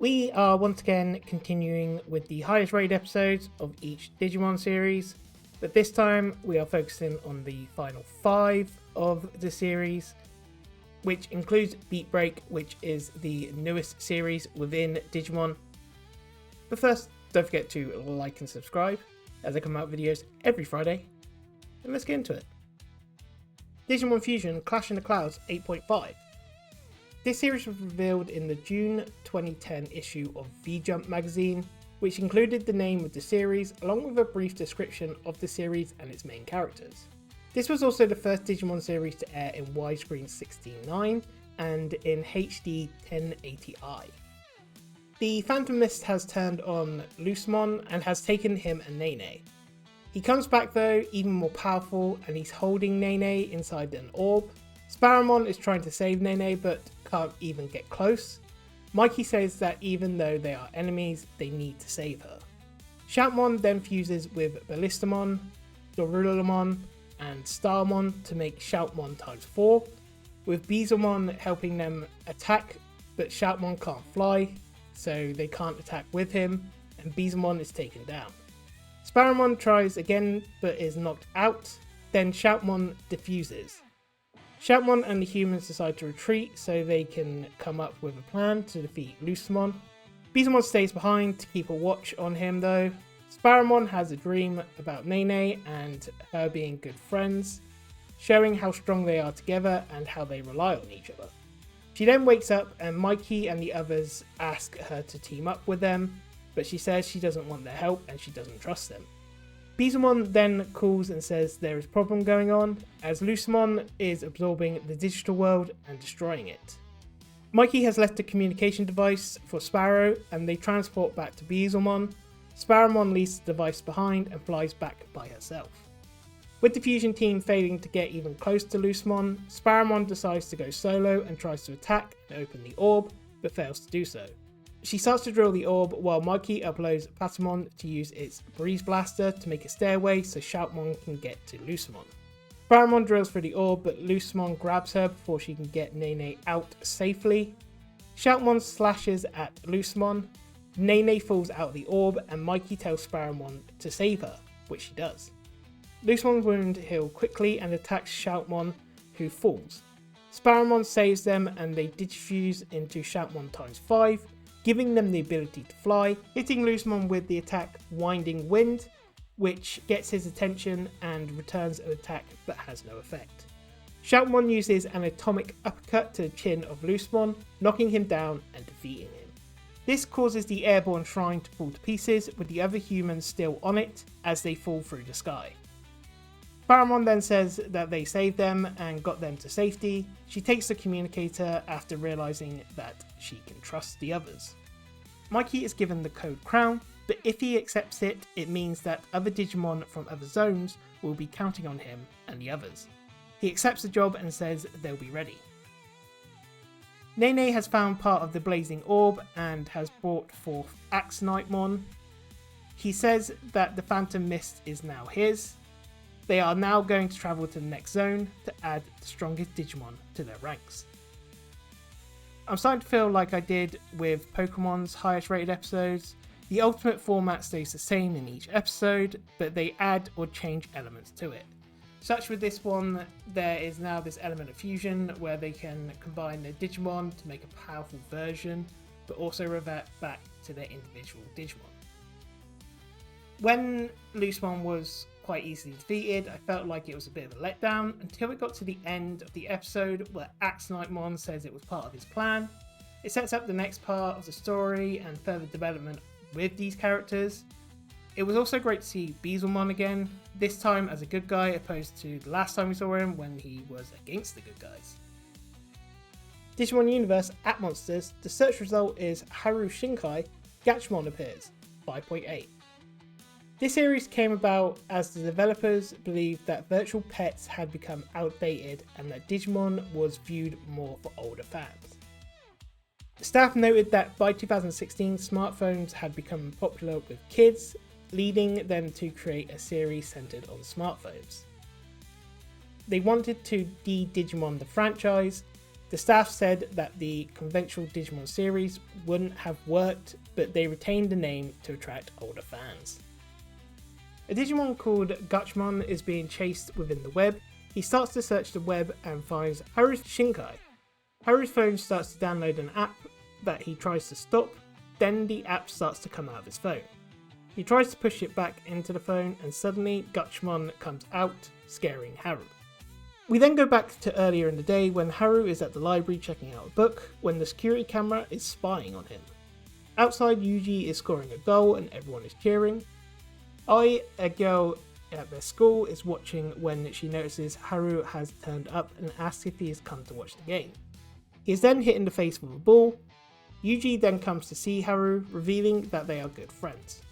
We are once again continuing with the highest rated episodes of each Digimon series, but this time we are focusing on the final 5 of the series, which includes Beat Break, which is the newest series within Digimon. But first, don't forget to like and subscribe, as I come out with videos every Friday, and let's get into it. Digimon Fusion Clash in the Clouds 8.5. This series was revealed in the June 2010 issue of V-Jump magazine, which included the name of the series along with a brief description of the series and its main characters. This was also the first Digimon series to air in widescreen 16:9 and in HD 1080i. The Phantom Mist has turned on Loosemon and has taken him and Nene. He comes back though, even more powerful, and he's holding Nene inside an orb. Sparrowmon is trying to save Nene but can't even get close. Mikey says that even though they are enemies, they need to save her. Shoutmon then fuses with Ballistamon, Dorulamon and Starmon to make Shoutmon times 4, with Beezlemon helping them attack, but Shoutmon can't fly, so they can't attack with him, and Beezlemon is taken down. Sparrowmon tries again but is knocked out, then Shoutmon defuses. Shoutmon and the humans decide to retreat so they can come up with a plan to defeat Loosemon. Beezlemon stays behind to keep a watch on him though. Sparrowmon has a dream about Nene and her being good friends, showing how strong they are together and how they rely on each other. She then wakes up and Mikey and the others ask her to team up with them, but she says she doesn't want their help and she doesn't trust them. Beezlemon then calls and says there is a problem going on, as Loosemon is absorbing the digital world and destroying it. Mikey has left a communication device for Sparrow and they transport back to Beezlemon. Sparrowmon leaves the device behind and flies back by herself. With the fusion team failing to get even close to Loosemon, Sparrowmon decides to go solo and tries to attack and open the orb, but fails to do so. She starts to drill the orb while Mikey uploads Patamon to use its Breeze Blaster to make a stairway so Shoutmon can get to Loosemon. Sparrowmon drills through the orb but Loosemon grabs her before she can get Nene out safely. Shoutmon slashes at Loosemon. Nene falls out of the orb and Mikey tells Sparrowmon to save her, which she does. Loosemon's wound heals quickly and attacks Shoutmon, who falls. Sparrowmon saves them and they digifuse into Shoutmon times 5, giving them the ability to fly, hitting Loosemon with the attack Winding Wind, which gets his attention and returns an attack but has no effect. Shoutmon uses an atomic uppercut to the chin of Loosemon, knocking him down and defeating him. This causes the airborne shrine to fall to pieces, with the other humans still on it as they fall through the sky. Sparrowmon then says that they saved them and got them to safety. She takes the communicator after realizing that she can trust the others. Mikey is given the code Crown, but if he accepts it, it means that other Digimon from other zones will be counting on him and the others. He accepts the job and says they'll be ready. Nene has found part of the blazing orb and has brought forth Axnightmon. He says that the Phantom Mist is now his. They are now going to travel to the next zone to add the strongest Digimon to their ranks. I'm starting to feel like I did with Pokemon's highest rated episodes. The ultimate format stays the same in each episode, but they add or change elements to it. Such with this one, there is now this element of fusion where they can combine their Digimon to make a powerful version, but also revert back to their individual Digimon. When Loosemon was quite easily defeated, I felt like it was a bit of a letdown until it got to the end of the episode where Axnightmon says it was part of his plan. It sets up the next part of the story and further development with these characters. It was also great to see Beezlemon again, this time as a good guy opposed to the last time we saw him when he was against the good guys. Digimon Universe at Monsters, the search result is Haru Shinkai, Gatchmon appears, 5.8. This series came about as the developers believed that virtual pets had become outdated and that Digimon was viewed more for older fans. Staff noted that by 2016 smartphones had become popular with kids, leading them to create a series centered on smartphones. They wanted to de-Digimon the franchise, The staff said that the conventional Digimon series wouldn't have worked, but they retained the name to attract older fans. A Digimon called Gutchmon is being chased within the web. He starts to search the web and finds Haru's Shinkai. Haru's phone starts to download an app that he tries to stop, then the app starts to come out of his phone. He tries to push it back into the phone and suddenly Gutchmon comes out, scaring Haru. We then go back to earlier in the day when Haru is at the library checking out a book when the security camera is spying on him. Outside, Yuji is scoring a goal and everyone is cheering. Ai, a girl at their school, is watching when she notices Haru has turned up and asks if he has come to watch the game. He is then hit in the face with a ball. Yuji then comes to see Haru, revealing that they are good friends.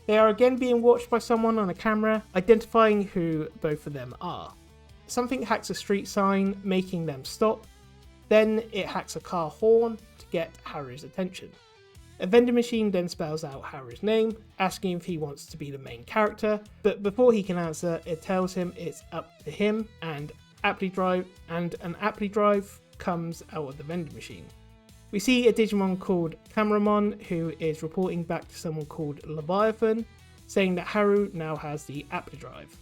They are again being watched by someone on a camera, identifying who both of them are. Something hacks a street sign, making them stop. Then it hacks a car horn to get Haru's attention. A vending machine then spells out Haru's name, asking if he wants to be the main character, but before he can answer, it tells him it's up to him, and an Apply Drive comes out of the vending machine. We see a Digimon called Cameramon who is reporting back to someone called Leviathan, saying that Haru now has the Apply Drive.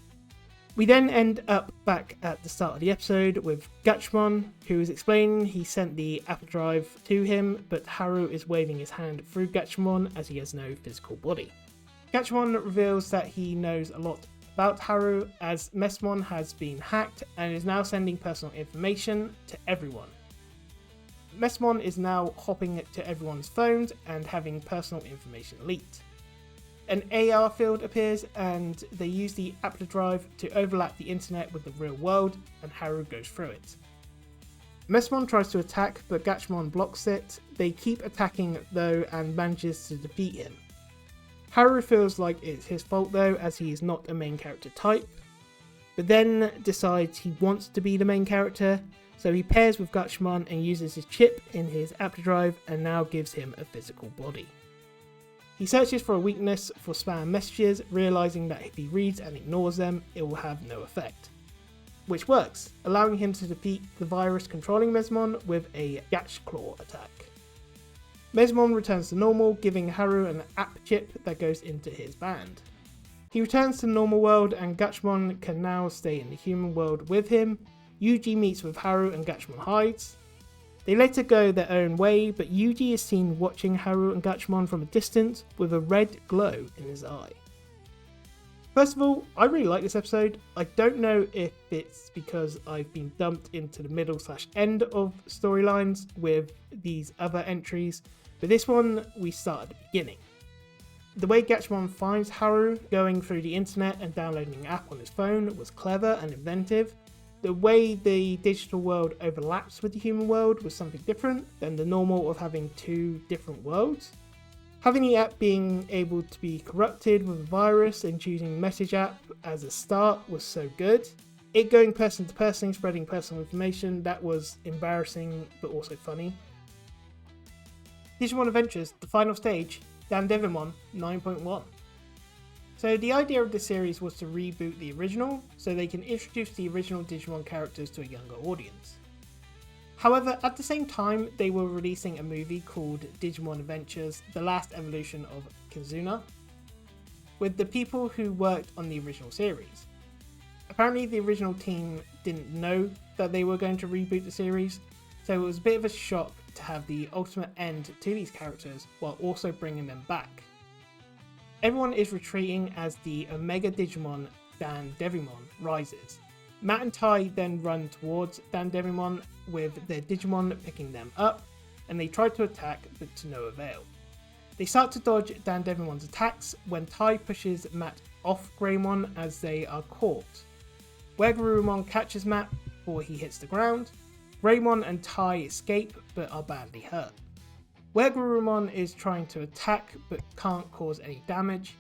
We then end up back at the start of the episode with Gutchmon, who is explaining he sent the Apply Drive to him, but Haru is waving his hand through Gutchmon as he has no physical body. Gutchmon reveals that he knows a lot about Haru as Mesmon has been hacked and is now sending personal information to everyone. Mesmon is now hopping to everyone's phones and having personal information leaked. An AR field appears and they use the Apply Drive to overlap the internet with the real world, and Haru goes through it. Mesmon tries to attack, but Gutchmon blocks it. They keep attacking though and manages to defeat him. Haru feels like it's his fault though, as he is not a main character type, but then decides he wants to be the main character, so he pairs with Gutchmon and uses his chip in his Apply Drive and now gives him a physical body. He searches for a weakness for spam messages, realising that if he reads and ignores them, it will have no effect. Which works, allowing him to defeat the virus controlling Mesmon with a Gatch Claw attack. Mesmon returns to normal, giving Haru an app chip that goes into his band. He returns to the normal world and Gutchmon can now stay in the human world with him. Yuji meets with Haru and Gutchmon hides. They later go their own way, but Yuji is seen watching Haru and Gutchmon from a distance with a red glow in his eye. First of all, I really like this episode. I don't know if it's because I've been dumped into the middle/end of storylines with these other entries, but this one we start at the beginning. The way Gutchmon finds Haru, going through the internet and downloading an app on his phone, was clever and inventive. The way the digital world overlaps with the human world was something different than the normal of having two different worlds. Having the app being able to be corrupted with a virus and choosing message app as a start was so good. It going person to person, spreading personal information, that was embarrassing but also funny. Digimon Adventures, the final stage, Dandevimon 9.1. So the idea of the series was to reboot the original, so they can introduce the original Digimon characters to a younger audience. However, at the same time, they were releasing a movie called Digimon Adventures, The Last Evolution of Kizuna, with the people who worked on the original series. Apparently the original team didn't know that they were going to reboot the series, so it was a bit of a shock to have the ultimate end to these characters while also bringing them back. Everyone is retreating as the Omega Digimon Dandevimon rises. Matt and Tai then run towards Dandevimon with their Digimon picking them up, and they try to attack but to no avail. They start to dodge Dandevimon's attacks when Tai pushes Matt off Greymon as they are caught. Wergarurumon catches Matt before he hits the ground. Greymon and Tai escape but are badly hurt. Wergarurumon is trying to attack but can't cause any damage.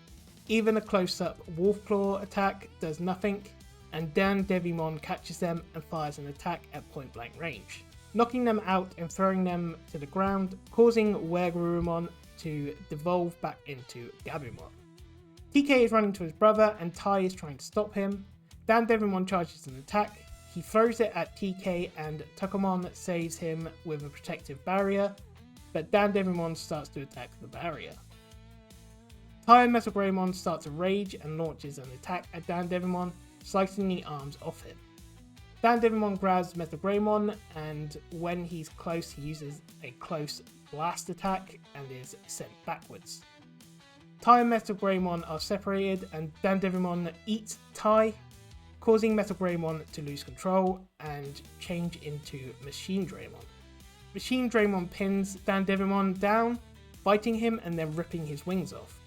Even a close-up Wolf Claw attack does nothing, and Dandevimon catches them and fires an attack at point-blank range, knocking them out and throwing them to the ground, causing Wergarurumon to devolve back into Gabumon. TK is running to his brother and Tai is trying to stop him. Dandevimon charges an attack. He throws it at TK and Tuckamon saves him with a protective barrier, but Dandevimon starts to attack the barrier. Tai and Metal Greymon start to rage and launches an attack at Dandevimon, slicing the arms off him. Dandevimon grabs Metal Greymon, and when he's close he uses a close blast attack and is sent backwards. Tai and Metal Greymon are separated and Dandevimon eats Tai, causing Metal Greymon to lose control and change into Machine Draymon. Machine Draymon pins Dandevimon down, biting him and then ripping his wings off.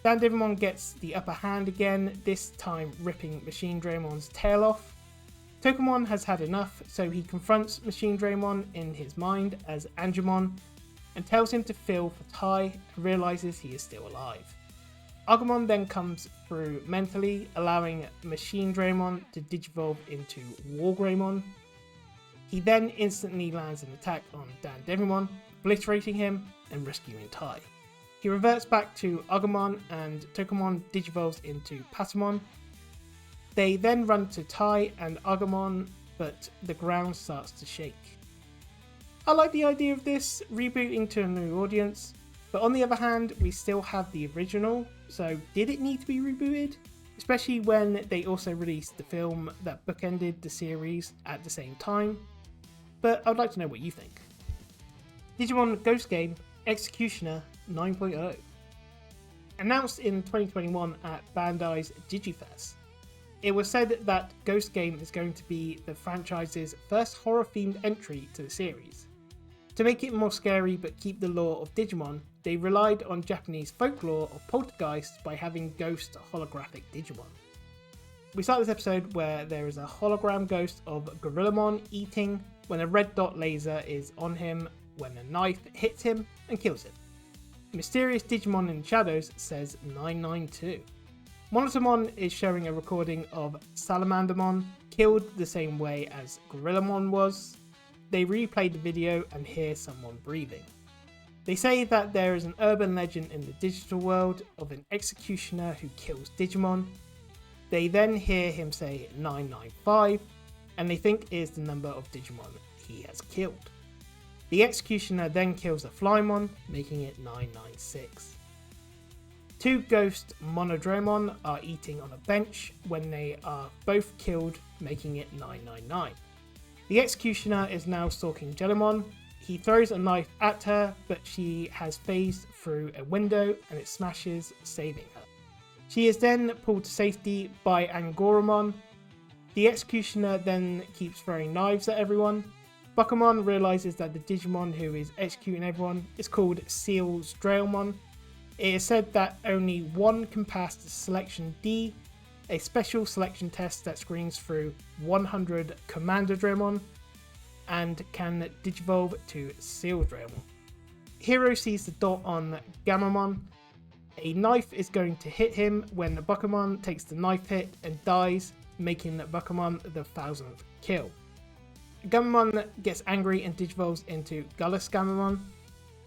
Dandevimon gets the upper hand again, this time ripping Machine Draymon's tail off. Tokamon has had enough, so he confronts Machine Draymon in his mind as Angemon and tells him to feel for Tai and realises he is still alive. Agumon then comes through mentally, allowing Machine Draymon to digivolve into War Greymon. He then instantly lands an attack on Dandevimon, obliterating him and rescuing Tai. He reverts back to Agumon and Tokamon digivolves into Patamon. They then run to Tai and Agumon, but the ground starts to shake. I like the idea of this rebooting to a new audience, but on the other hand, we still have the original, so did it need to be rebooted? Especially when they also released the film that bookended the series at the same time. But I'd like to know what you think. Digimon Ghost Game Executioner 9.0. Announced in 2021 at Bandai's DigiFest, it was said that Ghost Game is going to be the franchise's first horror-themed entry to the series. To make it more scary but keep the lore of Digimon, they relied on Japanese folklore of poltergeists by having ghost holographic Digimon. We start this episode where there is a hologram ghost of Gorillamon eating when a red dot laser is on him when a knife hits him and kills him. Mysterious Digimon in the shadows says 992. Monotamon is showing a recording of Salamandermon killed the same way as Gorillamon was. They replay the video and hear someone breathing. They say that there is an urban legend in the digital world of an executioner who kills Digimon. They then hear him say 995 and they think is the number of Digimon he has killed. The executioner then kills a Flymon, making it 996. Two ghost Monodramon are eating on a bench when they are both killed, making it 999. The executioner is now stalking Jellymon. He throws a knife at her, but she has phased through a window and it smashes, saving her. She is then pulled to safety by Angoramon. The executioner then keeps throwing knives at everyone. Buckamon realises that the Digimon who is executing everyone is called Seal's Drailmon. It is said that only one can pass the Selection D, a special selection test that screens through 100 Commander Draymon and can digivolve to Seal's Drailmon. Hero sees the dot on Gammamon. A knife is going to hit him when Buckamon takes the knife hit and dies, making Buckamon the 1000th kill. Gammamon gets angry and digivolves into Gullus Gammamon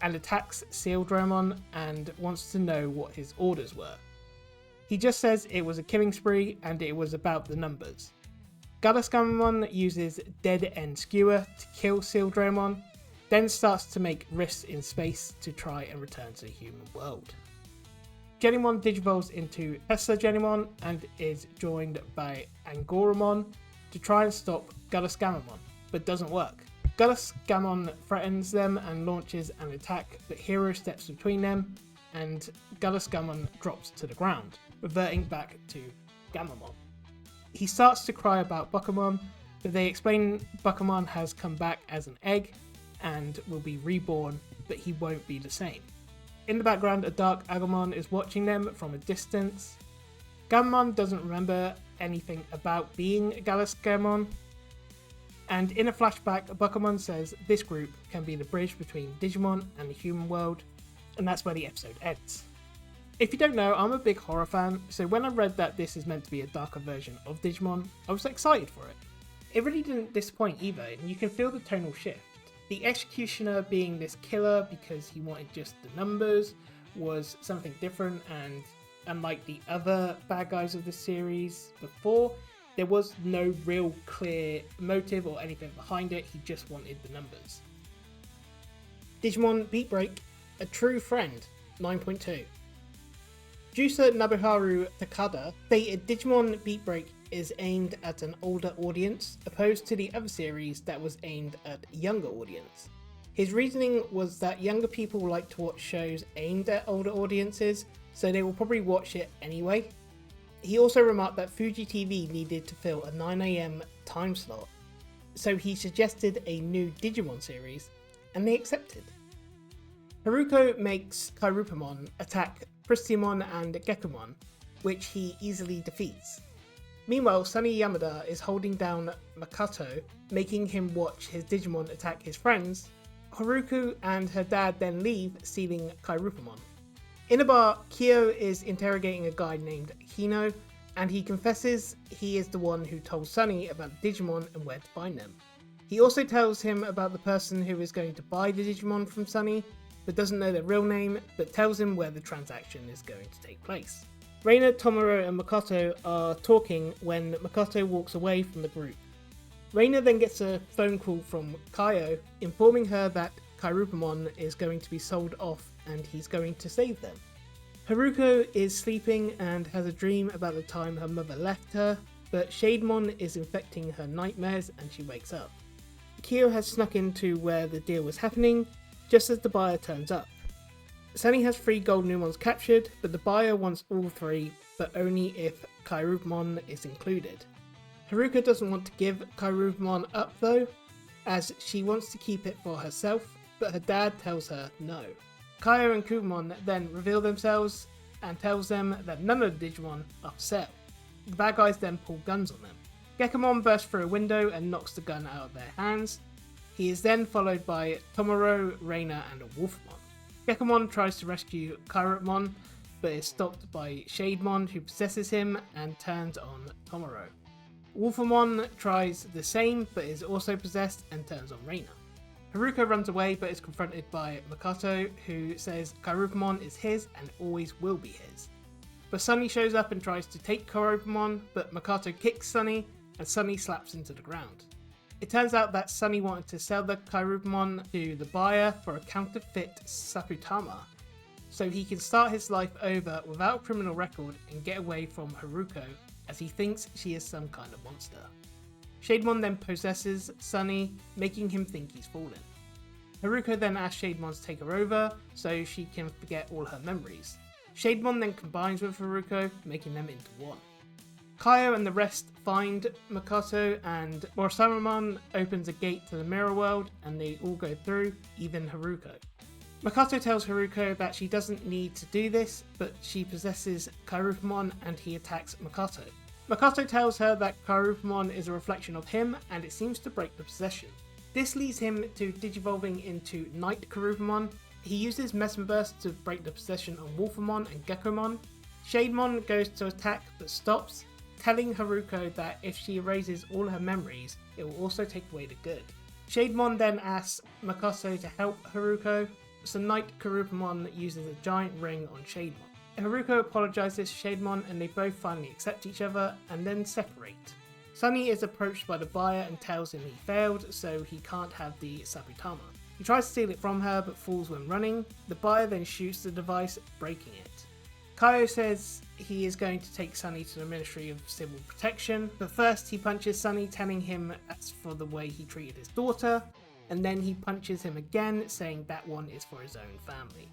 and attacks Sealdramon and wants to know what his orders were. He just says it was a killing spree and it was about the numbers. Gullus Gammamon uses Dead End Skewer to kill Sealdramon, then starts to make rifts in space to try and return to the human world. Jellymon digivolves into Tesla Jellymon and is joined by Angoramon to try and stop Gullus Gammamon, but doesn't work. Gullus Gammon threatens them and launches an attack, but Hero steps between them and Gullus Gammon drops to the ground, reverting back to Gammamon. He starts to cry about Buckamon, but they explain Buckamon has come back as an egg and will be reborn, but he won't be the same. In the background, a dark Agumon is watching them from a distance. Gammamon doesn't remember anything about being Gullus Gammon, and in a flashback, Buckamon says this group can be the bridge between Digimon and the human world, and that's where the episode ends. If you don't know, I'm a big horror fan, so when I read that this is meant to be a darker version of Digimon, I was excited for it. It really didn't disappoint either, and you can feel the tonal shift. The Executioner being this killer because he wanted just the numbers was something different, and unlike the other bad guys of the series before, There was no real clear motive or anything behind it, he just wanted the numbers. Digimon Beat Break, A True Friend, 9.2. Producer Nobuharu Takada stated Digimon Beat Break is aimed at an older audience, opposed to the other series that was aimed at a younger audience. His reasoning was that younger people like to watch shows aimed at older audiences, so they will probably watch it anyway. He also remarked that Fuji TV needed to fill a 9 AM time slot, so he suggested a new Digimon series, and they accepted. Haruko makes Kairupamon attack Prystimon and Gekomon, which he easily defeats. Meanwhile, Sunny Yamada is holding down Makoto, making him watch his Digimon attack his friends. Haruko and her dad then leave, stealing Kairupamon. In a bar, Kyo is interrogating a guy named Hino, and he confesses he is the one who told Sunny about Digimon and where to find them. He also tells him about the person who is going to buy the Digimon from Sunny, but doesn't know their real name, but tells him where the transaction is going to take place. Reina, Tomoro and Makoto are talking when Makoto walks away from the group. Reina then gets a phone call from Kaio, informing her that Kairupamon is going to be sold off and he's going to save them. Haruko is sleeping and has a dream about the time her mother left her, but Shademon is infecting her nightmares and she wakes up. Kyo has snuck into where the deal was happening, just as the buyer turns up. Sunny has 3 gold Numons captured, but the buyer wants all 3, but only if Kairupamon is included. Haruko doesn't want to give Kairupamon up though, as she wants to keep it for herself, but her dad tells her no. Kaio and Kumon then reveal themselves and tells them that none of the Digimon are for sale. The bad guys then pull guns on them. Gekomon bursts through a window and knocks the gun out of their hands. He is then followed by Tomoro, Reina and a Wolfmon. Gekomon tries to rescue Kairupamon, but is stopped by Shademon, who possesses him and turns on Tomoro. Wolfmon tries the same, but is also possessed and turns on Reina. Haruko runs away, but is confronted by Makoto, who says Kairupamon is his and always will be his. But Sunny shows up and tries to take Kairupamon, but Makoto kicks Sunny, and Sunny slaps into the ground. It turns out that Sunny wanted to sell the Kairupamon to the buyer for a counterfeit Saputama, so he can start his life over without a criminal record and get away from Haruko, as he thinks she is some kind of monster. Shademon then possesses Sunny, making him think he's fallen. Haruko then asks Shademon to take her over, so she can forget all her memories. Shademon then combines with Haruko, making them into one. Kaio and the rest find Makoto, and Morisaramon opens a gate to the mirror world, and they all go through, even Haruko. Makoto tells Haruko that she doesn't need to do this, but she possesses Kairupamon and he attacks Makoto. Makoto tells her that Kairupamon is a reflection of him, and it seems to break the possession. This leads him to digivolving into Night Kairupamon. He uses Mesmer Burst to break the possession on Wolfmon and Gekomon. Shademon goes to attack but stops, telling Haruko that if she erases all her memories, it will also take away the good. Shademon then asks Makoto to help Haruko, so Night Kairupamon uses a giant ring on Shademon. Haruko apologizes to Shademon and they both finally accept each other and then separate. Sunny is approached by the buyer and tells him he failed, so he can't have the Saputama. He tries to steal it from her but falls when running. The buyer then shoots the device, breaking it. Kaio says he is going to take Sunny to the Ministry of Civil Protection, but first he punches Sunny, telling him that's for the way he treated his daughter, and then he punches him again, saying that one is for his own family.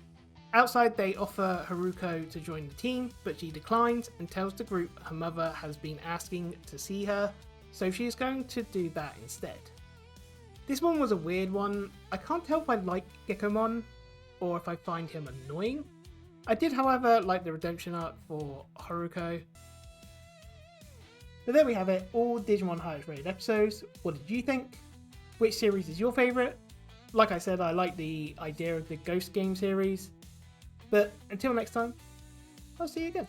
Outside, they offer Haruko to join the team, but she declines and tells the group her mother has been asking to see her, so she is going to do that instead. This one was a weird one. I can't tell if I like Gekomon or if I find him annoying. I did, however, like the redemption arc for Haruko. So there we have it, all Digimon highest rated episodes. What did you think? Which series is your favourite? Like I said, I like the idea of the Ghost Game series. But until next time, I'll see you again.